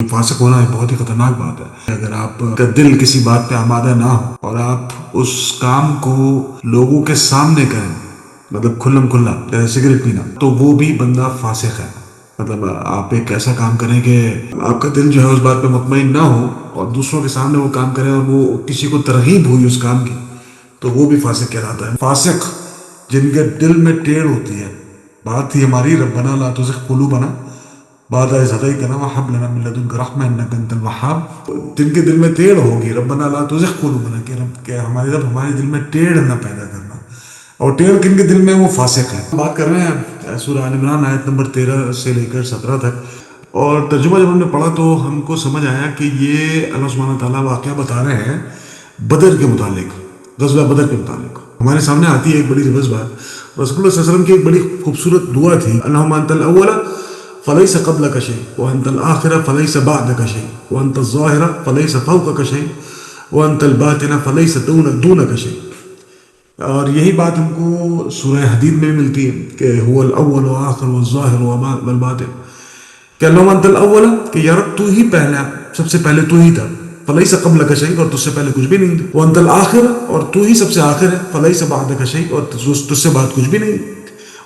فاسق ہونا ایک بہت ہی خطرناک بات ہے۔ اگر آپ کا دل کسی بات پہ آمادہ نہ ہو اور آپ اس کام کو لوگوں کے سامنے کریں، مطلب کھلم کھلا جیسے سگریٹ پینا، تو وہ بھی بندہ فاسق ہے۔ مطلب آپ ایک ایسا کام کریں کہ آپ کا دل جو ہے اس بات پہ مطمئن نہ ہو اور دوسروں کے سامنے وہ کام کریں اور وہ کسی کو ترغیب ہوئی اس کام کی، تو وہ بھی فاسق کہلاتا ہے۔ فاسق جن کے دل میں ٹیڑھ ہوتی ہے، بات تھی ہماری ربنا لا تزغ قلوبنا بعد اذ ہدیتنا وہب لنا من لدنک رحمۃ انک انت الوہاب، جن کے دل میں ٹیڑھ ہوگی، ربنا لا تزغ قلوبنا، کہ رب کہ ہمارے رب ہمارے دل میں ٹیڑھ نہ پیدا کرنا، اور ٹیڑھ کن کے دل میں، وہ فاسق ہے۔ بات کر رہے ہیں سورہ آل عمران آیت نمبر 13 سے لے کر 17 تک، اور ترجمہ جب ہم نے پڑھا تو ہم کو سمجھ آیا کہ یہ اللہ سبحانہ تعالیٰ واقعہ بتا رہے ہیں بدر کے متعلق، غزوہ بدر کے متعلق۔ ہمارے سامنے آتی ہے ایک بڑی زبردست بات، رسول اللہ صلی اللہ علیہ وسلم کی ایک بڑی خوبصورت دعا تھی، اللہم انت الاول فلیس قبلک شیء وانت الآخر فلیس بعدک شیء وانت الظاہر فلیس فوقک شیء وانت الباطن فلیس دونک شیء۔ اور یہی بات ہم کو سورہ حدید میں ملتی ہے کہ هو الاول والآخر والظاہر والباطن، کہ اللہم انت الاول، کہ یا رب تو ہی پہلا، سب سے پہلے تو ہی تھا، فلیس قبلک شیء، اور تجھ سے پہلے کچھ بھی نہیں تھا، وانت الآخر، اور تو ہی سب سے آخر ہے، فلیس بعدک شیء، اور تجھ سے بعد کچھ بھی نہیں،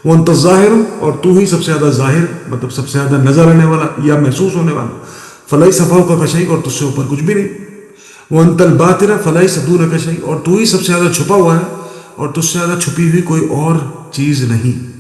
وانت الظاہر، اور تو ہی سب سے زیادہ ظاہر، مطلب سب سے زیادہ نظر آنے والا یا محسوس ہونے والا، فلیس فوقک شیء، اور تجھ سے اوپر کچھ بھی نہیں، وانت الباطن فلیس دونک شیء، اور تو ہی سب سے زیادہ چھپا ہوا ہے اور تجھ سے زیادہ چھپی ہوئی کوئی اور چیز نہیں۔